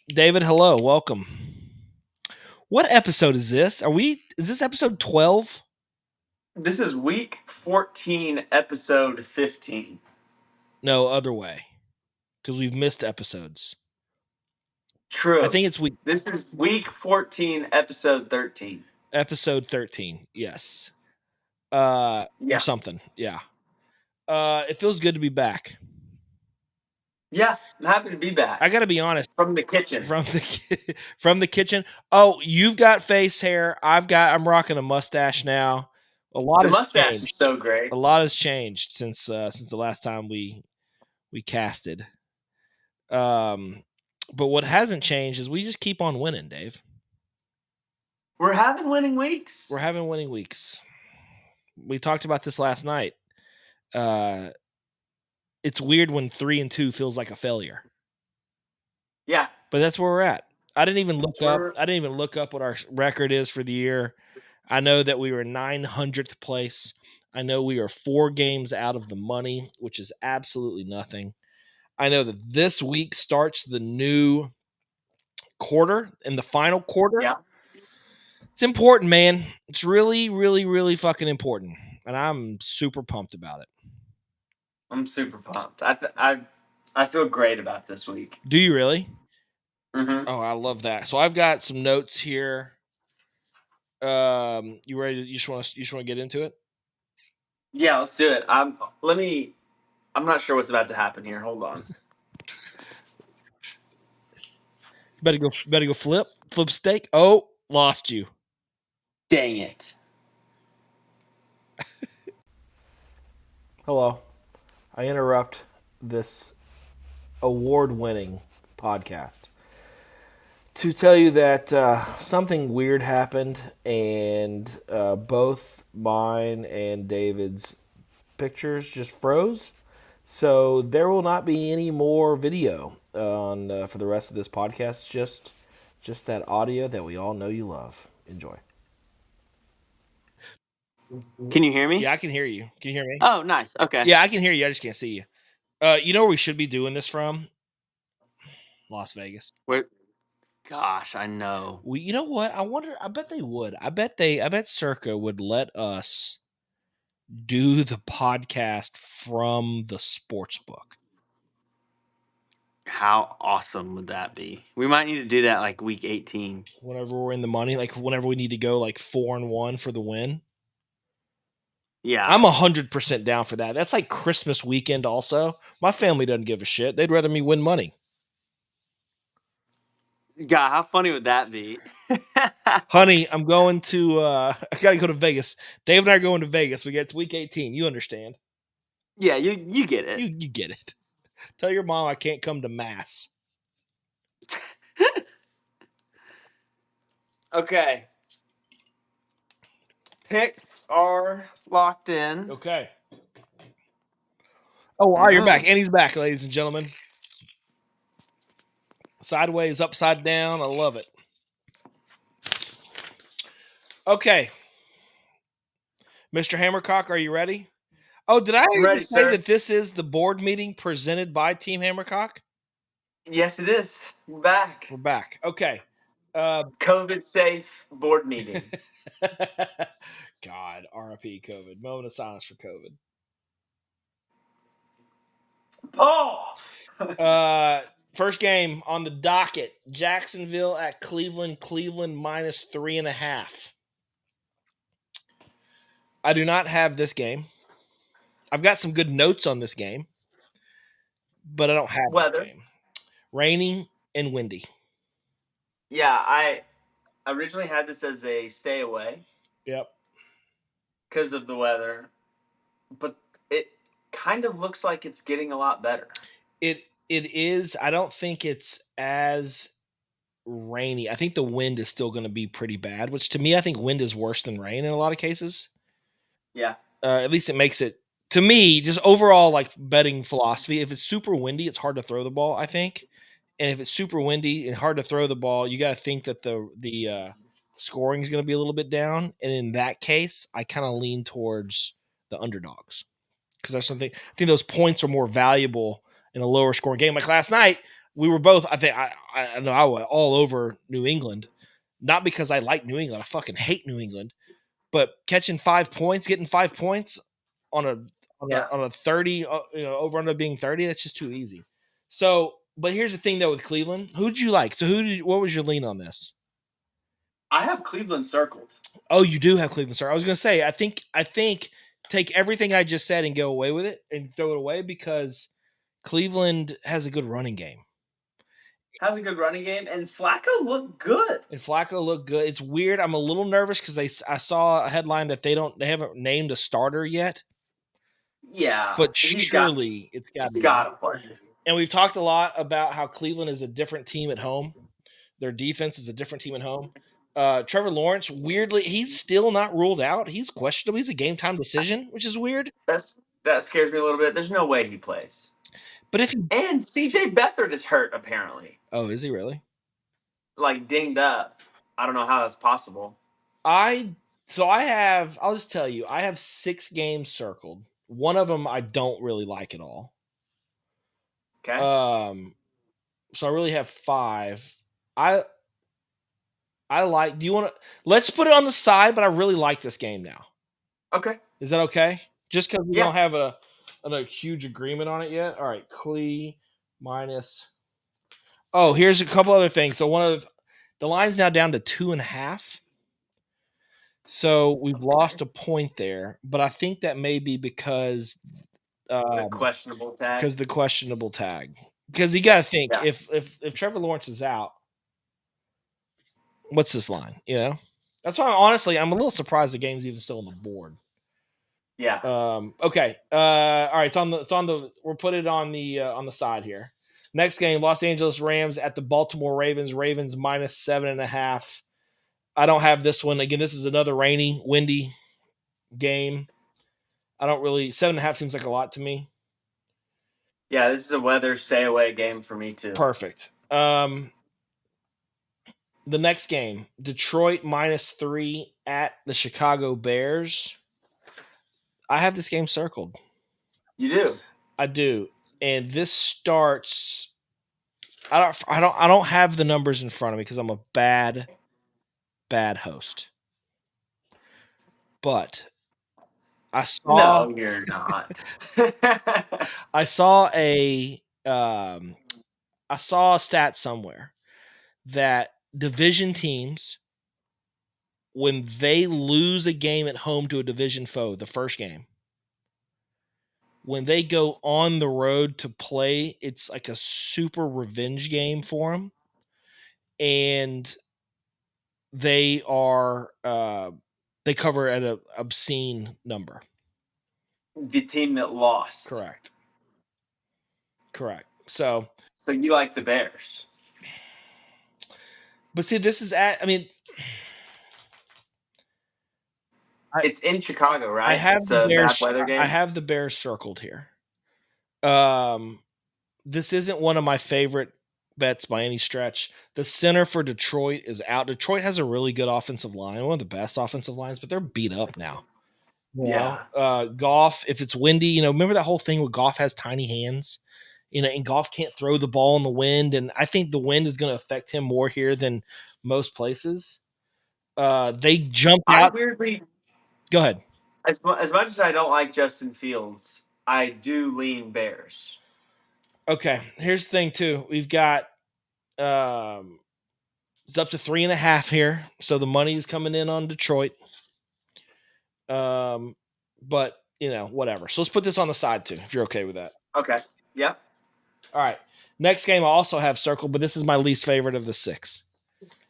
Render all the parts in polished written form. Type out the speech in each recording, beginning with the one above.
David, hello, welcome. What episode is this? Is this episode 12? This is week 14, episode 15. No, other way. Because we've missed episodes. True. I think it's This is week 14, episode 13. episode 13. Yes. Yeah. Or something. Yeah. It feels good to be back. Yeah, I'm happy to be back. I got to be honest. From the kitchen. From the kitchen. Oh, you've got face hair. I'm rocking a mustache now. A lot The has mustache changed. is so great. A lot has changed since the last time we casted. But what hasn't changed is we just keep on winning, Dave. We're having winning weeks. We're having winning weeks. We talked about this last night. It's weird when 3-2 feels like a failure. Yeah. But that's where we're at. I didn't even look up what our record is for the year. I know that we were 900th place. I know we are 4 games out of the money, which is absolutely nothing. I know that this week starts the new quarter, in the final quarter. Yeah. It's important, man. It's really, really, really fucking important. And I'm super pumped about it. I'm super pumped. I feel great about this week. Do you really? Mm-hmm. Oh, I love that. So I've got some notes here. You ready? You just want to get into it? Yeah, let's do it. I'm not sure what's about to happen here. Hold on. Better go flip steak. Oh, lost you. Dang it. Hello. I interrupt this award-winning podcast to tell you that something weird happened, and both mine and David's pictures just froze. So there will not be any more video on for the rest of this podcast. Just that audio that we all know you love. Enjoy. Can you hear me? Yeah, I can hear you. Can you hear me? Oh, nice. Okay. Yeah, I can hear you. I just can't see you. You know where we should be doing this from? Las Vegas. Where? Gosh, I know. You know what? I wonder. I bet they would. I bet Circa would let us do the podcast from the sports book. How awesome would that be? We might need to do that like week 18. Whenever we're in the money, like whenever we need to go like 4-1 for the win. Yeah. I'm 100% down for that. That's like Christmas weekend also. My family doesn't give a shit. They'd rather me win money. God, how funny would that be? Honey, I'm going to I gotta go to Vegas. Dave and I are going to Vegas. It's week 18. You understand. Yeah, you get it. You get it. Tell your mom I can't come to mass. Okay. Picks are locked in. Okay. Oh, wow, you're back. And he's back, ladies and gentlemen. Sideways, upside down. I love it. Okay. Mr. Hammercock, are you ready? Oh, did I ready, say sir. that this is the board meeting presented by Team Hammercock? Yes, it is. We're back. We're back. Okay. COVID safe board meeting. God, RIP COVID. Moment of silence for COVID. Paul! First game on the docket. Jacksonville at Cleveland. Cleveland minus 3.5. I do not have this game. I've got some good notes on this game, but I don't have weather. This game. Raining and windy. Yeah, I originally had this as a stay away. Yep. Because of the weather. But it kind of looks like it's getting a lot better. It is. I don't think it's as rainy. I think the wind is still going to be pretty bad, which to me, I think wind is worse than rain in a lot of cases. Yeah. At least it makes it, to me, just overall like betting philosophy. If it's super windy, it's hard to throw the ball, I think. And if it's super windy and hard to throw the ball, you got to think that the scoring is going to be a little bit down. And in that case, I kind of lean towards the underdogs because there's something. I think those points are more valuable in a lower scoring game. Like last night, we were both. I think I know I was all over New England, not because I like New England. I fucking hate New England, but catching 5 points, getting 5 points on a Yeah. on a 30, over under being 30, that's just too easy. So, but here's the thing though with Cleveland, who did you like? So what was your lean on this? I have Cleveland circled. Oh, you do have Cleveland Star. I was going to say, I think take everything I just said and go away with it and throw it away because Cleveland has a good running game. Has a good running game, and Flacco looked good. And Flacco looked good. It's weird. I'm a little nervous because I saw a headline that they haven't named a starter yet, Yeah, but surely it's got he's to be. got to play. And we've talked a lot about how Cleveland is a different team at home. Their defense is a different team at home. Trevor Lawrence, weirdly, he's still not ruled out. He's questionable. He's a game time decision, which is weird. That scares me a little bit. There's no way he plays. But if he, And CJ Beathard is hurt apparently, oh, is he really? like dinged up. I don't know how that's possible. I I'll just tell you, I have 6 games circled. One of them I don't really like at all. Okay. So I really have 5. I I like. Do you want to? Let's put it on the side, but I really like this game now. Okay. Is that okay? Just because we Yeah. don't have a huge agreement on it yet. All right, Clee minus. Oh, here's a couple other things. So one of the line's now down to 2.5. So we've lost a point there, but I think that may be because The questionable tag. the questionable tag. Because you got to think Yeah. if Trevor Lawrence is out, what's this line? That's why honestly I'm a little surprised the game's even still on the board. Yeah. Okay. All right. We'll put it on the side here. Next game, Los Angeles Rams at the Baltimore Ravens. Ravens minus 7.5. I don't have this one. Again, this is another rainy, windy game. I don't really 7.5 seems like a lot to me. Yeah, this is a weather stay away game for me too. Perfect. The next game, Detroit minus 3 at the Chicago Bears. I have this game circled. You do. I do. And this starts I don't have the numbers in front of me because I'm a bad host. But I saw No, you're not. I saw I saw a stat somewhere that division teams, when they lose a game at home to a division foe, the first game, when they go on the road to play, it's like a super revenge game for them. And they are they cover at an obscene number. The team that lost. Correct. So you like the Bears. But see, this is it's in Chicago, right? I have It's the a Bears. bad weather game. I have the Bears circled here. This isn't one of my favorite bets by any stretch. The center for Detroit is out. Detroit has a really good offensive line, one of the best offensive lines, but they're beat up now. Yeah. Goff, if it's windy, remember that whole thing where Goff has tiny hands, and Goff can't throw the ball in the wind, and I think the wind is going to affect him more here than most places. They jumped out. Go ahead. As much as I don't like Justin Fields, I do lean Bears. Okay, here's the thing too. We've got it's up to 3.5 here, so the money is coming in on Detroit. But whatever. So let's put this on the side too, if you're okay with that. Okay. Yeah. All right. Next game I also have circled, but this is my least favorite of the 6.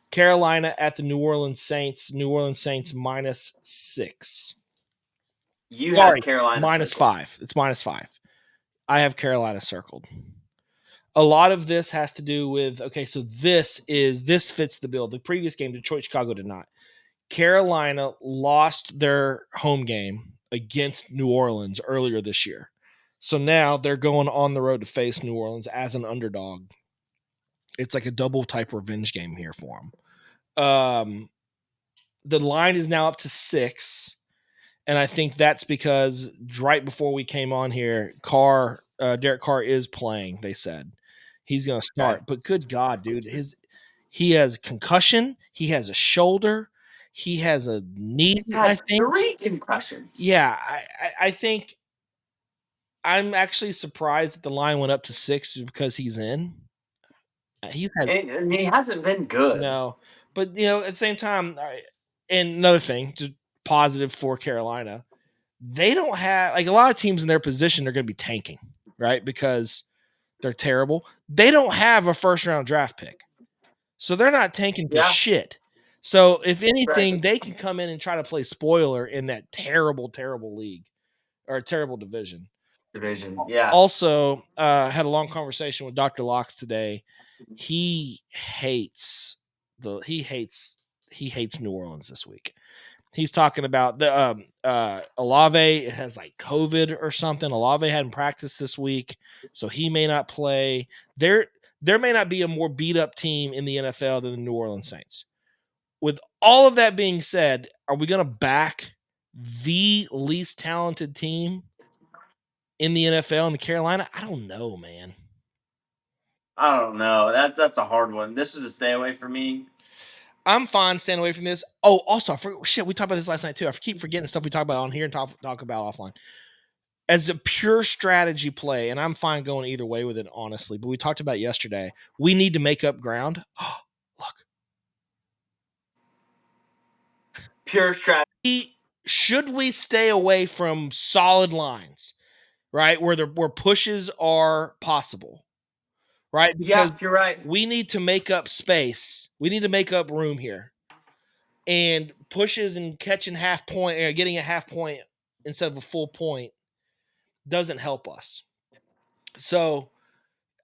Carolina at the New Orleans Saints. New Orleans Saints minus 6. You have Carolina minus circled. 5. It's minus 5. I have Carolina circled. A lot of this has to do with so this fits the bill. The previous game, Detroit Chicago did not. Carolina lost their home game against New Orleans earlier this year. So now they're going on the road to face New Orleans as an underdog. It's like a double type revenge game here for them. The line is now up to 6. And I think that's because right before we came on here, Derek Carr is playing, they said. he's going to Okay. start. But good God, dude, he has concussion, he has a shoulder, he has a knee. He's I had think. 3 concussions. Yeah, I think I'm actually surprised that the line went up to 6 because he's in. He's had And he hasn't been good. no, but at the same time, and another thing, just positive for Carolina, they don't have like a lot of teams in their position are going to be tanking, right? Because they're terrible. They don't have a first round draft pick. So they're not tanking for Yeah. shit. So if Right. anything, they can come in and try to play spoiler in that terrible, terrible league or terrible division. Division. Yeah. Also, had a long conversation with Dr. Locks today. He hates he hates New Orleans this week. He's talking about the Olave has like COVID or something. Olave hadn't practiced this week, so he may not play. There may not be a more beat up team in the NFL than the New Orleans Saints. With all of that being said, are we going to back the least talented team in the NFL in the Carolina? I don't know, man. I don't know. That's a hard one. This was a stay away for me. I'm fine staying away from this. Oh, also, we talked about this last night too. I keep forgetting stuff we talk about on here and talk about offline. As a pure strategy play, and I'm fine going either way with it, honestly. But we talked about yesterday. We need to make up ground. Look, Pure strategy. should we stay away from solid lines, right? Where pushes are possible, right? Because Yeah, you're right. we need to make up space. We need to make up room here. And pushes and catching half point or getting a half point instead of a full point doesn't help us. So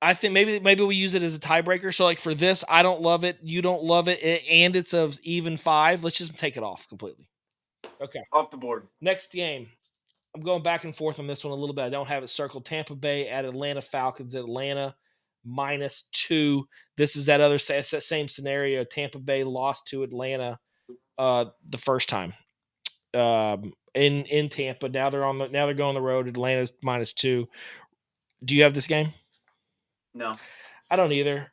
I think maybe we use it as a tiebreaker. So like for this, I don't love it, you don't love it, and it's a even 5. Let's just take it off completely. Okay. Off the board. Next game. I'm going back and forth on this one a little bit. I don't have it circled. Tampa Bay at Atlanta Falcons. Atlanta -2. This is it's that same scenario. Tampa Bay lost to Atlanta the first time in Tampa. Now they're going on the road. Atlanta's -2. Do you have this game? No. I don't either.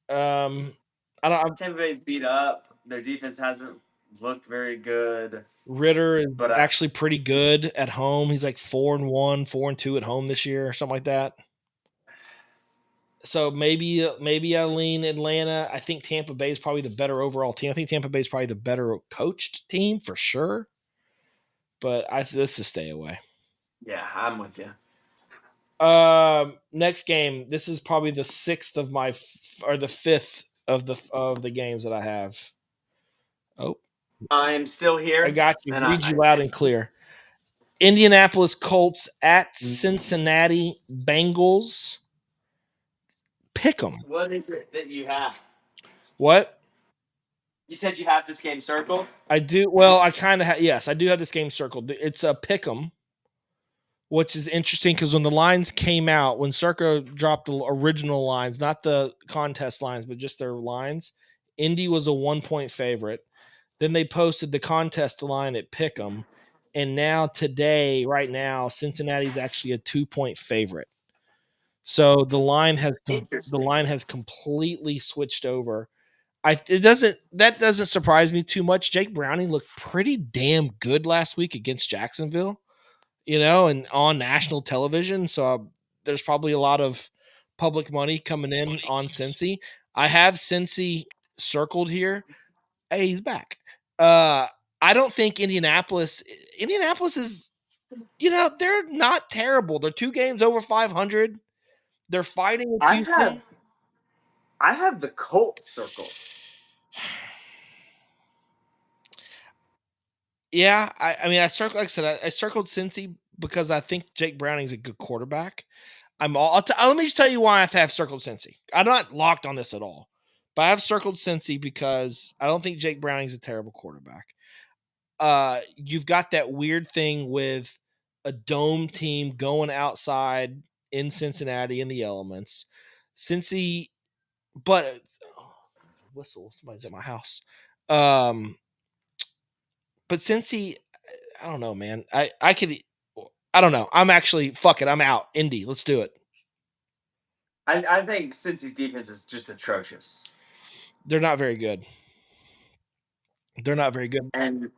I don't. Tampa Bay's beat up. Their defense hasn't looked very good. Ritter is But actually pretty good at home. He's like 4-1, 4-2 at home this year, or something like that. So maybe I lean Atlanta. I think Tampa Bay is probably the better overall team. I think Tampa Bay is probably the better coached team for sure. But this is stay away. yeah, I'm with you. Next game. This is probably the 6th of or the 5th of the games that I have. Oh, I'm still I here, got you. and Read you loud and clear. Indianapolis Colts at Cincinnati Bengals. Pick 'em. what is it that you have? What? You said you have this game circled. I do. Well, I kind of yes, I do have this game circled. It's a pick 'em, which is interesting because when the lines came out, when Circa dropped the original lines, not the contest lines, but just their lines, Indy was a 1-point favorite. Then they posted the contest line at pick 'em, and now today, right now, Cincinnati's actually a 2-point favorite. So the line Interesting. has completely switched over. That doesn't surprise me too much. Jake Browning looked pretty damn good last week against Jacksonville, and on national television. So there's probably a lot of public money coming in on Cincy. I have Cincy circled here. Hey, he's back. I don't think Indianapolis is, they're not terrible. They're 2 games over 500. They're fighting with I have Houston. I have the Colts circled. Yeah, I mean, like I said, I circled Cincy because I think Jake Browning's a good quarterback. Let me just tell you why I have circled Cincy. I'm not locked on this at all, but I have circled Cincy because I don't think Jake Browning's a terrible quarterback. You've got that weird thing with a dome team going outside in Cincinnati in the elements. Cincy, but whistle, somebody's at my house. But Cincy, I don't know, man. I don't know. I'm actually fuck it. I'm out. Indy, let's do it. I think Cincy's defense is just atrocious, They're not very good. They're not very good. and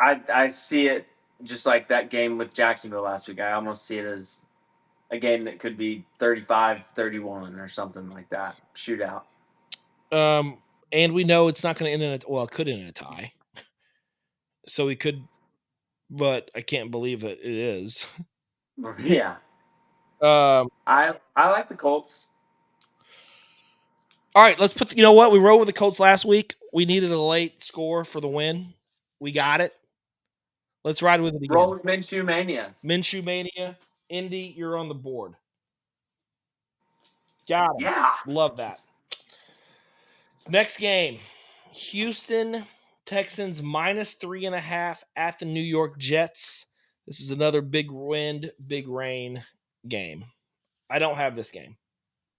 I see it just like that game with Jacksonville last week. I almost see it as a game that could be 35-31 or something like that. Shootout. Um, and we know it's not going to end in a well, it could end in a tie. So we could, but I can't believe that it is. Yeah. Um, I like the Colts. all right, let's put. You know what? We rode with the Colts last week. We needed a late score for the win. We got it. Let's ride with it Roll again. with Minshew Mania. Minshew Mania, Indy, you're on the board. Got him. Yeah. Love that. Next game, Houston Texans -3.5 at the New York Jets. This is another big wind, big rain game. I don't have this game.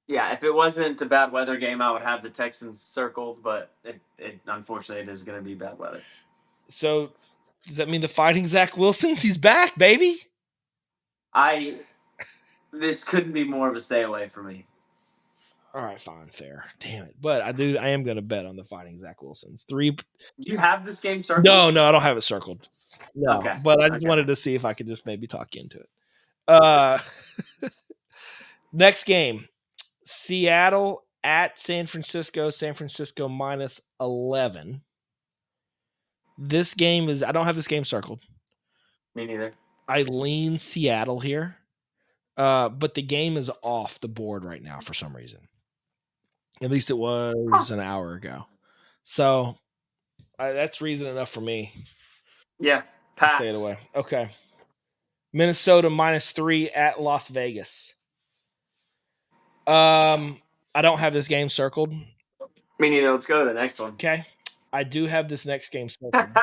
Yeah, if it wasn't a bad weather game, I would have the Texans circled, but it unfortunately it is going to be bad weather. So does that mean the fighting Zach Wilson's he's back, baby? I this couldn't be more of a stay away for me. All right, fine, fair. Damn it. But I am gonna bet on the fighting Zach Wilson's. Three Do you have this game circled? No, I don't have it circled. No, Okay. but I just Okay. wanted to see if I could just maybe talk you into it. Uh next game. Seattle at San Francisco. San Francisco -11. This game is I don't have this game circled. Me neither. I lean Seattle here. But the game is off the board right now for some reason. At least it was an hour ago. So that's reason enough for me Yeah. to stay it Pass. away. Okay. Minnesota -3 at Las Vegas. I don't have this game circled. Me neither. Let's go to the next one. Okay. I do have this next game circled.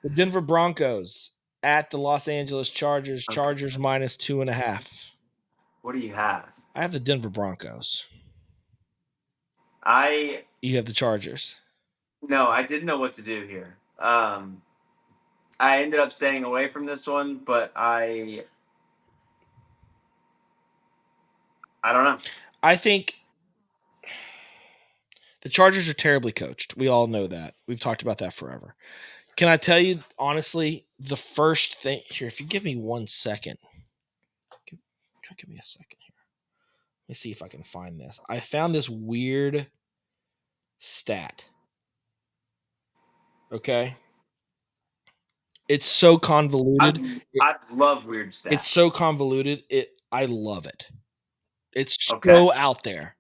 The Denver Broncos at the Los Angeles Chargers. Okay. Chargers -2.5. What do you have? I have the Denver Broncos. I You have the Chargers. No, I didn't know what to do here. I ended up staying away from this one, but I don't know. I think the Chargers are terribly coached. We all know that. We've talked about that forever. Can I tell you honestly, the first thing here, if you give me 1 second, give me a second here. Let me see if I can find this. I found this weird stat. Okay. It's so convoluted. I love weird stats. It's so convoluted. I love it. It's Okay. so out there.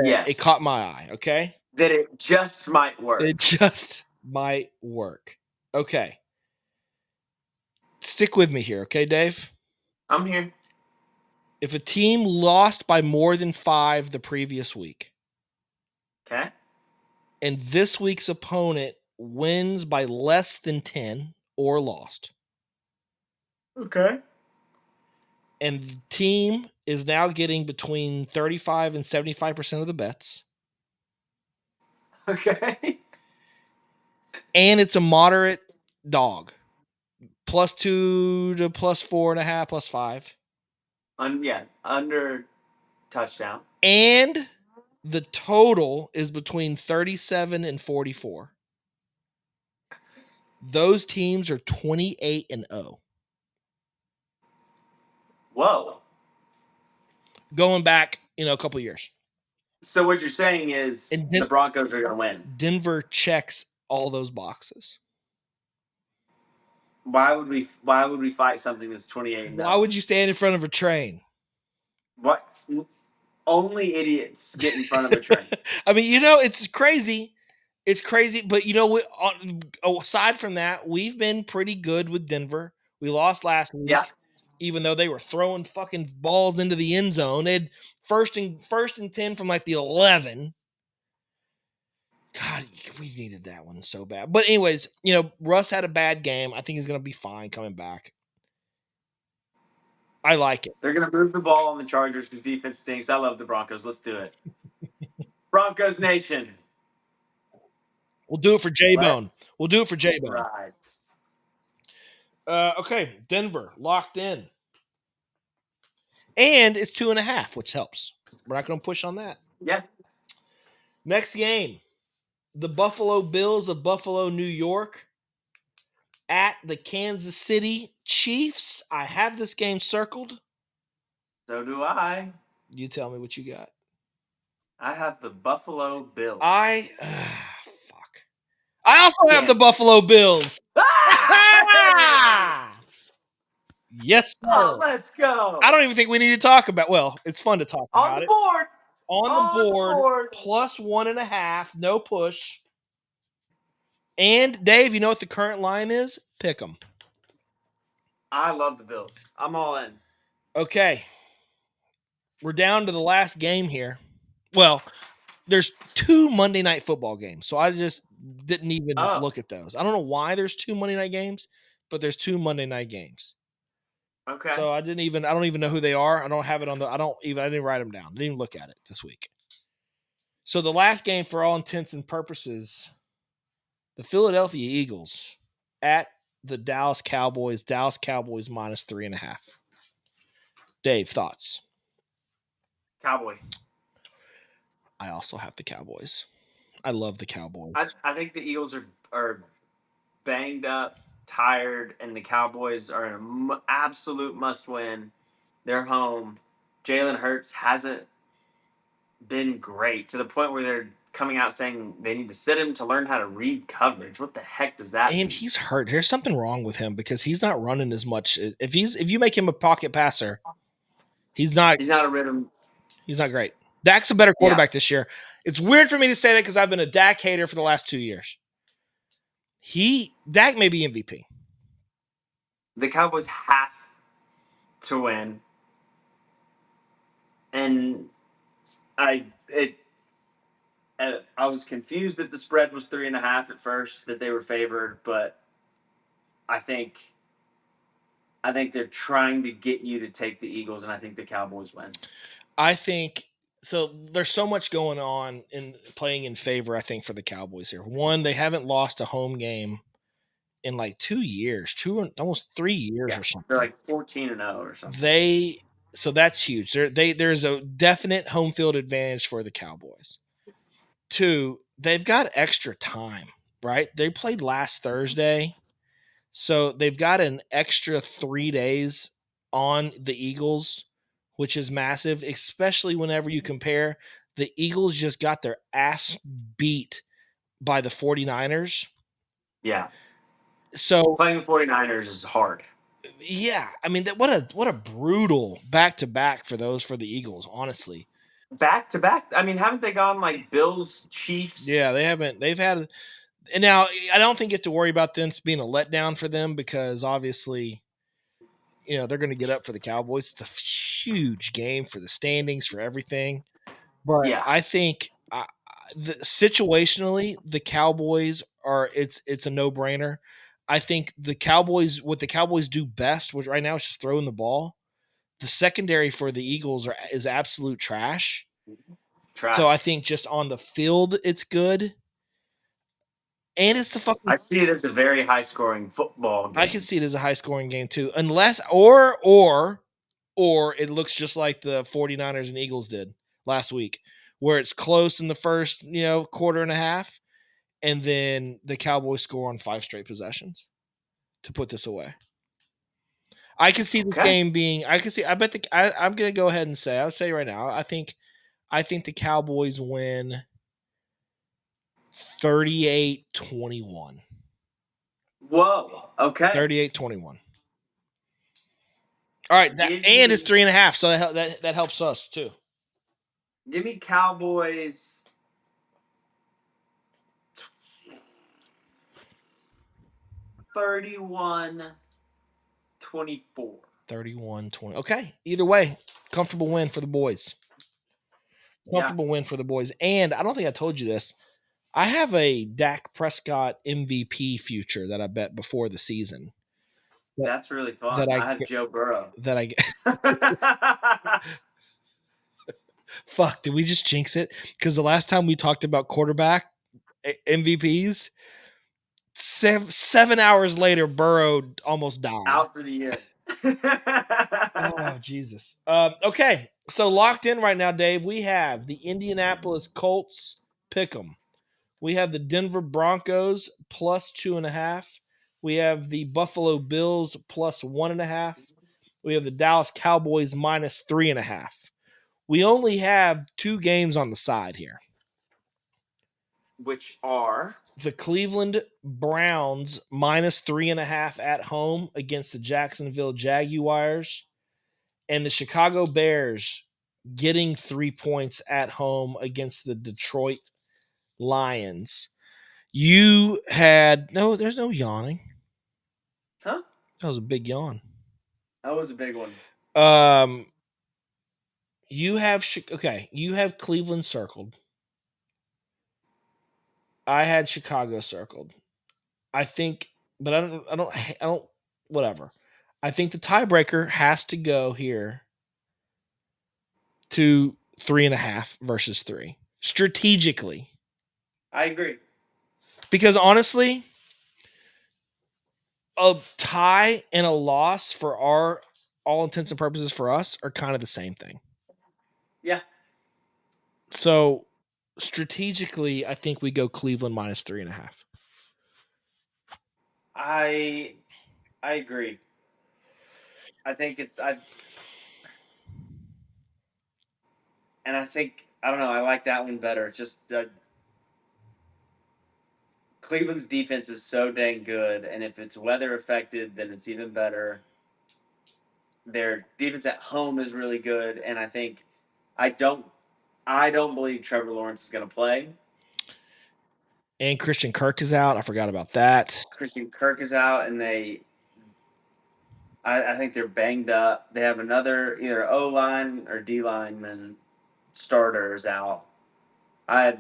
Yes. It caught my eye. Okay. That it just might work. It just might work. Okay. Stick with me here, okay, Dave? I'm here. If a team lost by more than 5 the previous week, Okay. and this week's opponent wins by less than 10 or lost, Okay. and the team is now getting between 35 and 75% of the bets, Okay. and it's a moderate dog, +2 to +4.5, +5, under touchdown. and the total is between 37 and 44. Those teams are 28-0. Whoa. Going back, a couple years. So what you're saying is And the Broncos are going to win. Denver checks all those boxes. Why would we fight something that's 28? Why would you stand in front of a train? What? Only idiots get in front of a train. I mean, it's crazy. It's crazy, but aside from that, we've been pretty good with Denver. We lost last week, Yeah. even though they were throwing fucking balls into the end zone. They had first and 10 from like the 11. God, we needed that one so bad. But anyways, Russ had a bad game. I think he's going to be fine coming back. I like it. They're going to move the ball on the Chargers whose defense stinks. I love the Broncos. Let's do it. Broncos Nation. We'll do it for J-Bone. Let's We'll do it for J-Bone. ride. Okay, Denver locked in. And it's 2.5, which helps. We're not going to push on that. Yeah. Next game, the Buffalo Bills of Buffalo, New York, at the Kansas City Chiefs. I have this game circled. So do I. You tell me what you got. I have the Buffalo Bills. Fuck. I also have the Damn. Buffalo Bills. Ah! Yes, Oh, sir. let's go. I don't even think we need to talk about. Well, it's fun to talk On the about it. board. On the On the board, board. plus 1.5, no push. And Dave, you know what the current line is? Pick them. I love the Bills. I'm all in. Okay. We're down to the last game here. Well, there's 2 Monday night football games. So I just didn't even Oh, look at those. I don't know why there's 2 Monday night games, but there's 2 Monday night games. okay. So I don't even know who they are. I don't have it on I didn't write them down. I didn't even look at it this week. So the last game for all intents and purposes, the Philadelphia Eagles at the Dallas Cowboys. Dallas Cowboys minus 3.5. Dave, thoughts? Cowboys. I also have the Cowboys. I love the Cowboys. I think the Eagles are banged up, tired, and the Cowboys are an absolute must win. They're home. Jalen Hurts hasn't been great to the point where they're coming out saying they need to sit him to learn how to read coverage. What the heck does that And mean? he's hurt. There's something wrong with him because he's not running as much. If you make him a pocket passer, he's not He's not a rhythm. great. Dak's a better Yeah. quarterback this year. It's weird for me to say that because I've been a Dak hater for the last 2 years. Dak may be MVP. The Cowboys have to win. And I it I was confused that the spread was 3.5 at first, that they were favored, but I think they're trying to get you to take the Eagles, and I think the Cowboys win. I think so. There's so much going on in playing in favor. I think for the Cowboys here. One, they haven't lost a home game in like 2 years, almost 3 years Yeah, or something. they're like 14-0 or something. So that's huge. There's a definite home field advantage for the Cowboys. Two, they've got extra time, right? They played last Thursday, so they've got an extra 3 days on the Eagles, which is massive, especially whenever you compare the Eagles just got their ass beat by the 49ers. Yeah. So Playing the 49ers is hard. yeah, I mean what a brutal back-to-back for the Eagles, honestly. Back to back. I mean, haven't they gone like Bills, Chiefs? Yeah, they haven't. They've had, and now I don't think you have to worry about this being a letdown for them because obviously, they're going to get up for the Cowboys. It's a huge game for the standings, for everything. But Yeah. I think situationally, the Cowboys it's a no brainer. I think what the Cowboys do best, which right now is just throwing the ball. The secondary for the Eagles is absolute trash. So I Trash. think just on the field, it's good. And it's the fucking I see it as a very high scoring football I can game. see it as a high scoring game too. Unless or it looks just like the 49ers and Eagles did last week, where it's close in the first, quarter and a half, and then the Cowboys score on 5 straight possessions to put this away. I can see this Okay. game being I bet I'm gonna go ahead and say, I would say right now, I think the Cowboys win 38-21. Whoa. Okay. 38-21. All right, Give and it's me 3.5, so that helps us too. Cowboys 31-24. 31-20. Okay, either way, comfortable win for the boys. Yeah, Comfortable win for the boys. And I don't think I told you this. I have a Dak Prescott MVP future that I bet before the season. that's really That fun. I I have Joe Burrow. that I fuck. Did we just jinx it? Because the last time we talked about quarterback MVPs, 7 hours later, Burrow almost died. Out for the year. Oh, Jesus. Okay, so locked in right now, Dave. We have the Indianapolis Colts pick 'em. We have the Denver Broncos plus 2.5. We have the Buffalo Bills plus 1.5. We have the Dallas Cowboys minus 3.5. We only have two games on the side here. Which are The Cleveland Browns minus 3.5 at home against the Jacksonville Jaguars, and the Chicago Bears getting 3 points at home against the Detroit Lions. You had no, there's no yawning. huh? That was a big yawn. That was a big one. Um, you have okay. You have Cleveland circled. I had Chicago circled. I think, but I don't. I don't. I don't. Whatever. I think the tiebreaker has to go here to 3.5 versus 3 strategically, I agree. because honestly, a tie and a loss for our all intents and purposes for us are kind of the same thing. Yeah, So strategically, I think we go Cleveland minus 3.5. I I agree. I think it's I and I think I don't know. I like that one better. It's just Cleveland's defense is so dang good, and if it's weather affected, then it's even better. Their defense at home is really good, and I think I don't I don't believe Trevor Lawrence is going to play. And Christian Kirk is out. I forgot about that. Christian Kirk is out, and I think they're banged up. They have another either O line or D lineman starters out. I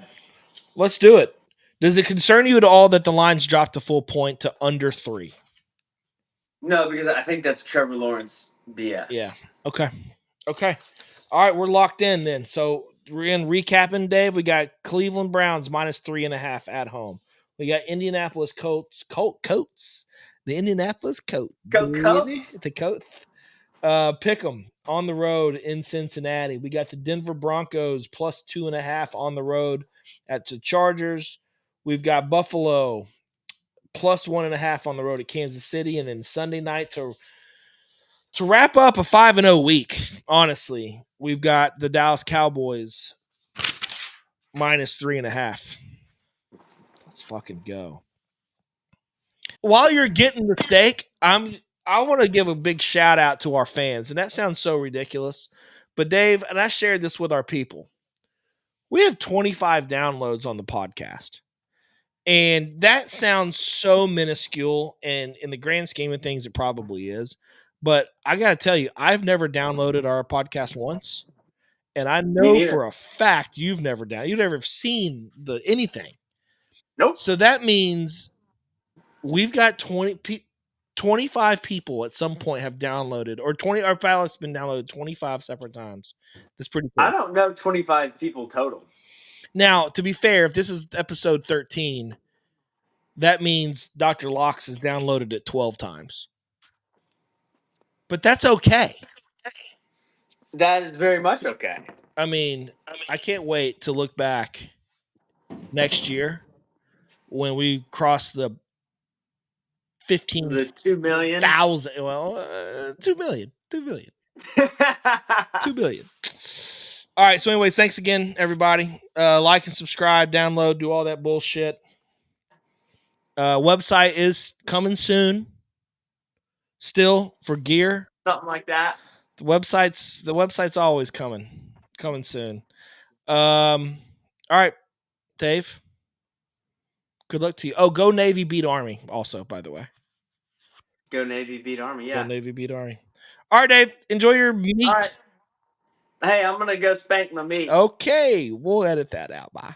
Let's do it. Does it concern you at all that the lines dropped a full point to under 3? No, because I think that's Trevor Lawrence Yeah. BS. Okay. Okay. All right, we're locked in then. So we're in recapping, Dave. We got Cleveland Browns minus 3.5 at home. We got Indianapolis Colts. The Indianapolis Colts, Go baby. Colts! The Colts. Pick 'em on the road in Cincinnati. We got the Denver Broncos plus 2.5 on the road at the Chargers. We've got Buffalo plus 1.5 on the road at Kansas City, and then Sunday night to wrap up a 5-0 week. Honestly, we've got the Dallas Cowboys minus 3.5. Let's fucking go. While you're getting the steak, I want to give a big shout out to our fans, and that sounds so ridiculous, but Dave, and I shared this with our people. We have 25 downloads on the podcast. And that sounds so minuscule, and in the grand scheme of things, it probably is. But I got to tell you, I've never downloaded our podcast once, and I Me know neither. for a fact you've never seen the anything. Nope. So that means we've got 25 people at some point have downloaded, or 20. Our ballot's been downloaded 25 separate times. That's pretty I cool. don't know 25 people total. Now, to be fair, if this is episode 13, that means Dr. Locks has downloaded it 12 times. But that's okay. That is very much okay. I mean, I can't wait to look back next year when we cross the The 2 million. 15,000, well, 2 million, 2 million, 2 billion. All right. So, anyways, thanks again, everybody. Like and subscribe, download, do all that bullshit. Website is coming soon. Still for gear. Something like that. The website's always coming soon. All right, Dave. Good luck to you. Oh, go Navy beat Army. Also, by the way, Go Navy beat Army. go Yeah. Navy beat Army. All right, Dave. Enjoy your All right. meat. Hey, I'm gonna go spank my meat. Okay, we'll edit that out. Bye.